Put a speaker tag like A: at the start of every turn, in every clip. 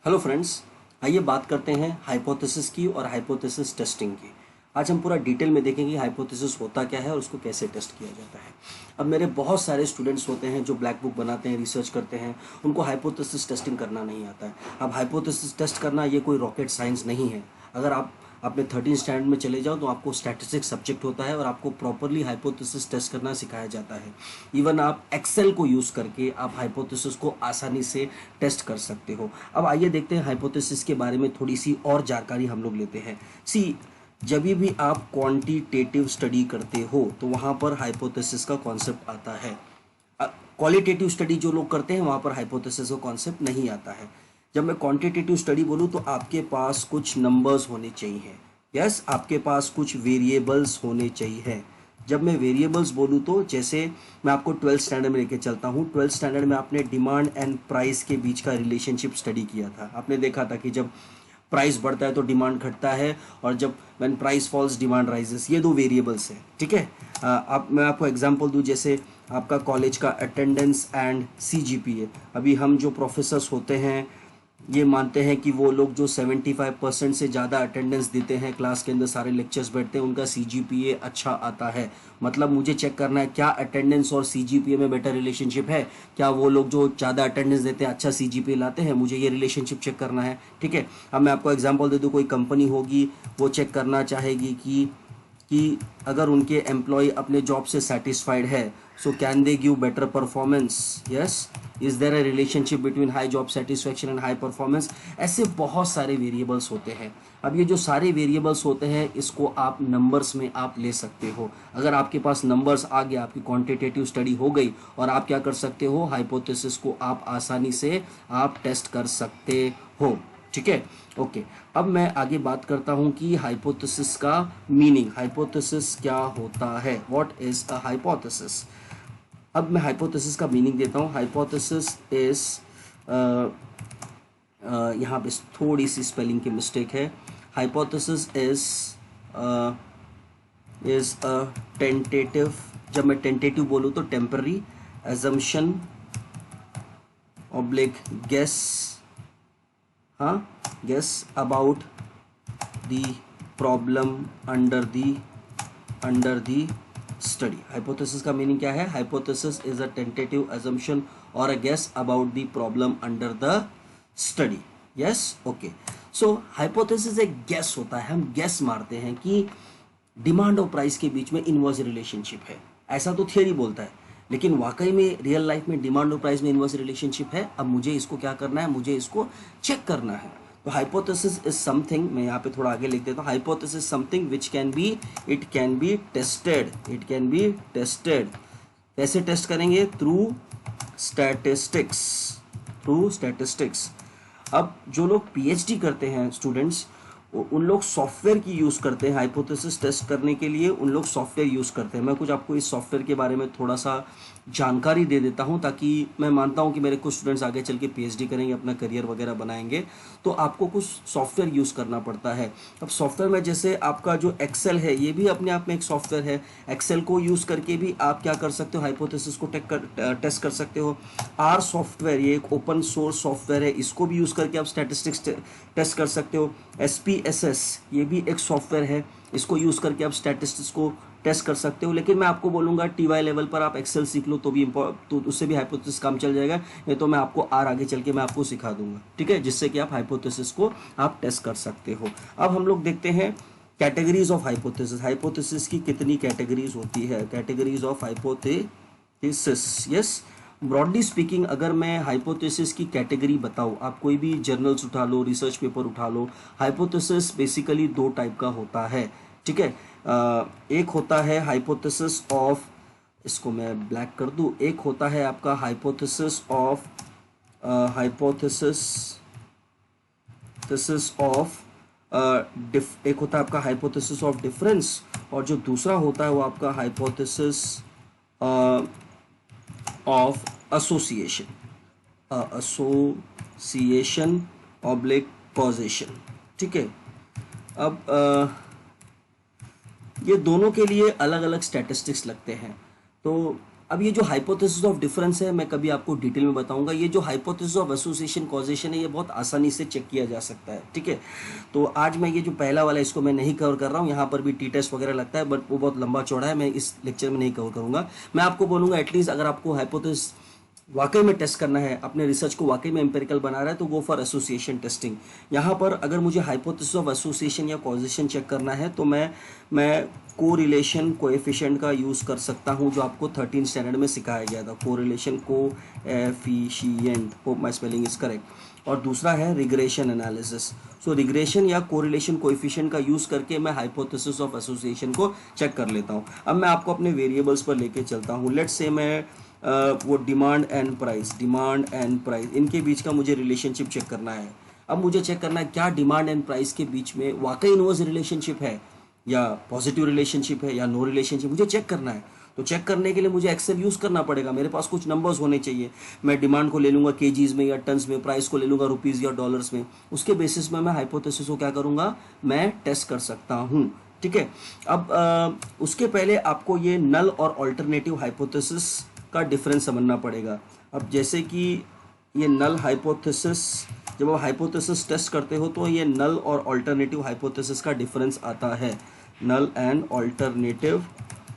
A: Hello friends, आइए बात करते हैं हाइपोथेसिस की और हाइपोथेसिस टेस्टिंग की। आज हम पूरा डिटेल में देखेंगे हाइपोथेसिस होता क्या है और उसको कैसे टेस्ट किया जाता है। अब मेरे बहुत सारे स्टूडेंट्स होते हैं जो ब्लैक बुक बनाते हैं, रिसर्च करते हैं, उनको हाइपोथेसिस टेस्टिंग करना नहीं आता है। अब हाइपोथेसिस टेस्ट करना ये कोई रॉकेट साइंस नहीं है। अगर आप अपने 13 स्टैंडर्ड में चले जाओ तो आपको स्टैटिस्टिक्स सब्जेक्ट होता है और आपको प्रॉपरली हाइपोथेसिस टेस्ट करना सिखाया जाता है। इवन आप एक्सेल को यूज़ करके आप हाइपोथेसिस को आसानी से टेस्ट कर सकते हो। अब आइए देखते हैं हाइपोथेसिस के बारे में थोड़ी सी और जानकारी हम लोग लेते हैं। जब भी आप क्वांटिटेटिव स्टडी करते हो तो वहाँ पर हाइपोथेसिस का कॉन्सेप्ट आता है। क्वालिटेटिव स्टडी जो लोग करते हैं वहाँ पर हाइपोथेसिस का कॉन्सेप्ट नहीं आता है। जब मैं क्वांटिटेटिव स्टडी बोलूँ तो आपके पास कुछ नंबर्स होने चाहिए। यस, आपके पास कुछ वेरिएबल्स होने चाहिए। जब मैं वेरिएबल्स बोलूँ तो जैसे मैं आपको 12th स्टैंडर्ड में लेके चलता हूँ। 12th स्टैंडर्ड में आपने डिमांड एंड प्राइस के बीच का रिलेशनशिप स्टडी किया था। आपने देखा था कि जब प्राइस बढ़ता है तो डिमांड घटता है और जब when price falls demand rises. ये दो वेरिएबल्स हैं, ठीक है। अब मैं आपको एग्जांपल दूं, जैसे आपका कॉलेज का अटेंडेंस एंड सीजीपीए। अभी हम जो प्रोफेसर्स होते हैं ये मानते हैं कि वो लोग जो 75% से ज़्यादा अटेंडेंस देते हैं, क्लास के अंदर सारे लेक्चर्स बैठते हैं, उनका सीजीपीए अच्छा आता है। मतलब मुझे चेक करना है क्या अटेंडेंस और सीजीपीए में बेटर रिलेशनशिप है। क्या वो लोग जो ज़्यादा अटेंडेंस देते हैं अच्छा सीजीपीए लाते हैं, मुझे ये रिलेशनशिप चेक करना है, ठीक है। अब मैं आपको एग्जांपल दे दूँ, कोई कंपनी होगी वो चेक करना चाहेगी कि अगर उनके एम्प्लॉय अपने जॉब से सेटिस्फाइड है, so can they give better performance. Yes, is there a relationship between high job satisfaction and high performance. ऐसे बहुत सारे वेरिएबल्स होते हैं। अब ये जो सारे वेरिएबल्स होते हैं इसको आप नंबर्स में आप ले सकते हो। अगर आपके पास नंबर्स आ गया, आपकी क्वांटिटेटिव स्टडी हो गई और आप क्या कर सकते हो, हाइपोथेसिस को आप आसानी से आप टेस्ट कर सकते हो, ठीक है। ओके, अब मैं आगे बात करता हूं कि हाइपोथेसिस का मीनिंग। हाइपोथेसिस क्या होता है, व्हाट इज अ हाइपोथेसिस। अब मैं हाइपोथेसिस का मीनिंग देता हूं। हाइपोथेसिस इज, यहाँ पे थोड़ी सी स्पेलिंग की मिस्टेक है। हाइपोथेसिस इज अ टेंटेटिव, जब मैं टेंटेटिव बोलूँ तो टेम्पररी एजम्पशन ऑब्लिक गेस, हाँ, guess about the problem under the study. Hypothesis का मीनिंग क्या है? Hypothesis is a tentative assumption or a guess about the problem under the study. Yes, okay. So hypothesis एक guess होता है। हम guess मारते हैं कि डिमांड और प्राइस के बीच में इनवर्स रिलेशनशिप है, ऐसा तो थियरी बोलता है, लेकिन वाकई में रियल लाइफ में डिमांड और प्राइस में इनवर्स रिलेशनशिप है। अब मुझे इसको क्या करना है, मुझे इसको चेक करना है। तो हाइपोथेसिस इज समथिंग, मैं यहाँ पे थोड़ा आगे लिख देता हूँ। Hypothesis something which can be, it can be tested, it can be tested. कैसे टेस्ट करेंगे? Through statistics, through statistics. अब जो लोग पीएचडी करते हैं स्टूडेंट्स, उन लोग सॉफ्टवेयर की यूज़ करते हैं हाइपोथेसिस टेस्ट करने के लिए। उन लोग सॉफ्टवेयर यूज़ करते हैं। मैं कुछ आपको इस सॉफ्टवेयर के बारे में थोड़ा सा जानकारी दे देता हूं, ताकि मैं मानता हूं कि मेरे कुछ स्टूडेंट्स आगे चल के पीएचडी करेंगे, अपना करियर वगैरह बनाएंगे, तो आपको कुछ सॉफ्टवेयर यूज़ करना पड़ता है। अब सॉफ्टवेयर में जैसे आपका जो एक्सेल है, ये भी अपने आप में एक सॉफ्टवेयर है। एक्सेल को यूज़ करके भी आप क्या कर सकते हो, हाइपोथेसिस को टेस्ट कर सकते हो। आर सॉफ्टवेयर, ये एक ओपन सोर्स सॉफ्टवेयर है, इसको भी यूज़ करके आप स्टैटिस्टिक्स टेस्ट कर सकते हो। SPSS, ये भी एक सॉफ्टवेयर है, इसको यूज़ करके आप स्टैटिस्टिक्स को टेस्ट कर सकते हो। लेकिन मैं आपको बोलूँगा TY लेवल पर आप एक्सेल सीख लो तो उससे भी हाइपोथेसिस काम चल जाएगा। नहीं तो मैं आपको आगे चल के मैं आपको सिखा दूंगा, ठीक है, जिससे कि आप हाइपोथेसिस को आप टेस्ट कर सकते हो। अब हम लोग देखते हैं कैटेगरीज ऑफ हाइपोथेसिस। हाइपोथेसिस की कितनी कैटेगरीज होती है? Categories of hypothesis. Yes, broadly speaking अगर मैं हाइपोथेसिस की कैटेगरी बताऊँ, आप कोई भी जर्नल्स उठा लो, रिसर्च पेपर उठा लो, हाइपोथेसिस बेसिकली दो टाइप का होता है, ठीक है। एक होता है हाइपोथेसिस ऑफ, इसको मैं ब्लैक कर दूं, एक होता है आपका हाइपोथेसिस ऑफ एक होता है आपका हाइपोथेसिस ऑफ डिफरेंस, और जो दूसरा होता है वो आपका hypothesis of association, association oblique causation, ठीक है। अब ये दोनों के लिए अलग अलग स्टैटिस्टिक्स लगते हैं। तो अब ये जो हाइपोथेसिस ऑफ डिफरेंस है मैं कभी आपको डिटेल में बताऊंगा। ये जो हाइपोथेसिस ऑफ एसोसिएशन कॉजेशन है ये बहुत आसानी से चेक किया जा सकता है, ठीक है। तो आज मैं ये जो पहला वाला इसको मैं नहीं कवर कर रहा हूँ, यहाँ पर भी टी टेस्ट वगैरह लगता है बट वो बहुत लंबा चौड़ा है, मैं इस लेक्चर में नहीं कवर करूँगा। मैं आपको बोलूँगा एटलीस्ट अगर आपको हाइपोथेसिस वाकई में टेस्ट करना है, अपने रिसर्च को वाकई में एम्पेरिकल बना रहा है तो गो फॉर एसोसिएशन टेस्टिंग। यहाँ पर अगर मुझे हाइपोथेसिस ऑफ एसोसिएशन या कॉजेशन चेक करना है तो मैं कोरिलेशन कोएफिशिएंट का यूज़ कर सकता हूँ जो आपको 13 स्टैंडर्ड में सिखाया गया था, correlation coefficient, hope my spelling is correct. और दूसरा है रिग्रेशन एनालिसिस। सो रिग्रेशन या कोरिलेशन कोएफिशिएंट का यूज़ करके मैं हाइपोथेसिस ऑफ एसोसिएशन को चेक कर लेता हूँ। अब मैं आपको अपने वेरिएबल्स पर लेके चलता हूँ। लेट्स से मैं वो डिमांड एंड प्राइस इनके बीच का मुझे रिलेशनशिप चेक करना है। अब मुझे चेक करना है क्या डिमांड एंड प्राइस के बीच में वाकई इनवर्स रिलेशनशिप है या पॉजिटिव रिलेशनशिप है या नो रिलेशनशिप, मुझे चेक करना है। तो चेक करने के लिए मुझे एक्सेल यूज़ करना पड़ेगा, मेरे पास कुछ नंबर्स होने चाहिए। मैं डिमांड को ले लूँगा केजीज में या टन्स में, प्राइस को ले लूँगा रुपीज़ या डॉलर्स में। उसके बेसिस में मैं हाइपोथेसिस को क्या करूँगा, मैं टेस्ट कर सकता हूँ, ठीक है। अब उसके पहले आपको ये नल और ऑल्टरनेटिव हाइपोथेसिस का डिफरेंस समझना पड़ेगा। अब जैसे कि ये नल हाइपोथेसिस, जब आप हाइपोथेसिस टेस्ट करते हो तो ये नल और ऑल्टरनेटिव हाइपोथेसिस का डिफरेंस आता है। Null and alternative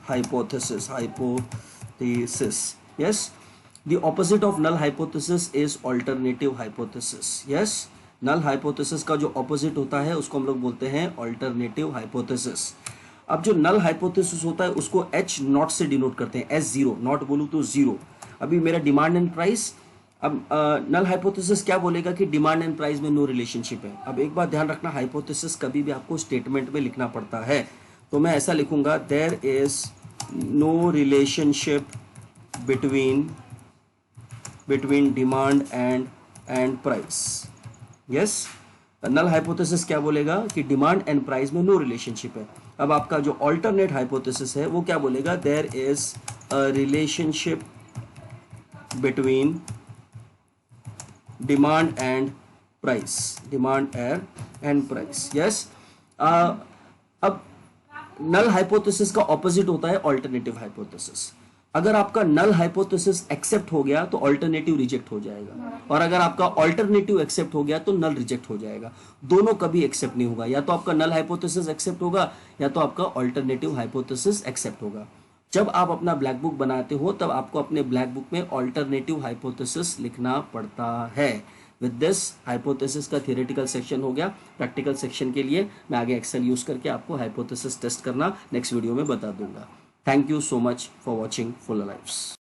A: hypothesis, yes. The opposite of null hypothesis is alternative hypothesis, yes. Null hypothesis का जो ऑपोजिट होता है उसको हम लोग बोलते हैं ऑल्टरनेटिव हाइपोथेसिस। अब जो नल हाइपोथेसिस होता है उसको H नॉट से डिनोट करते हैं, S0, नॉट बोलूँ तो जीरो। अभी मेरा डिमांड एंड प्राइस, अब नल हाइपोथेसिस क्या बोलेगा कि डिमांड एंड प्राइस में नो रिलेशनशिप है। अब एक बात ध्यान रखना, हाइपोथेसिस कभी भी आपको स्टेटमेंट में लिखना पड़ता है। तो मैं ऐसा लिखूंगा, there is no relationship between demand and price, yes. Null hypothesis क्या बोलेगा कि डिमांड एंड प्राइस में नो रिलेशनशिप है। अब आपका जो ऑल्टरनेट हाइपोथेसिस है वो क्या बोलेगा, there is a relationship between demand and price, yes. अब नल हाइपोथेसिस का ऑपोजिट होता है ऑल्टरनेटिव हाइपोथेसिस। अगर आपका नल हाइपोथेसिस एक्सेप्ट हो गया तो ऑल्टरनेटिव रिजेक्ट हो जाएगा, और अगर आपका ऑल्टरनेटिव एक्सेप्ट हो गया तो नल रिजेक्ट हो जाएगा। दोनों कभी एक्सेप्ट नहीं होगा, या तो आपका नल हाइपोथेसिस एक्सेप्ट होगा या तो आपका ऑल्टरनेटिव हाइपोथेसिस एक्सेप्ट होगा। जब आप अपना ब्लैक बुक बनाते हो तब आपको अपने ब्लैक बुक में ऑल्टरनेटिव हाइपोथेसिस लिखना पड़ता है। विद दिस हाइपोथेसिस का थियोरेटिकल सेक्शन हो गया। प्रैक्टिकल सेक्शन के लिए मैं आगे एक्सेल यूज करके आपको हाइपोथेसिस टेस्ट करना नेक्स्ट वीडियो में बता दूंगा। Thank you so much for watching Fuller Lives.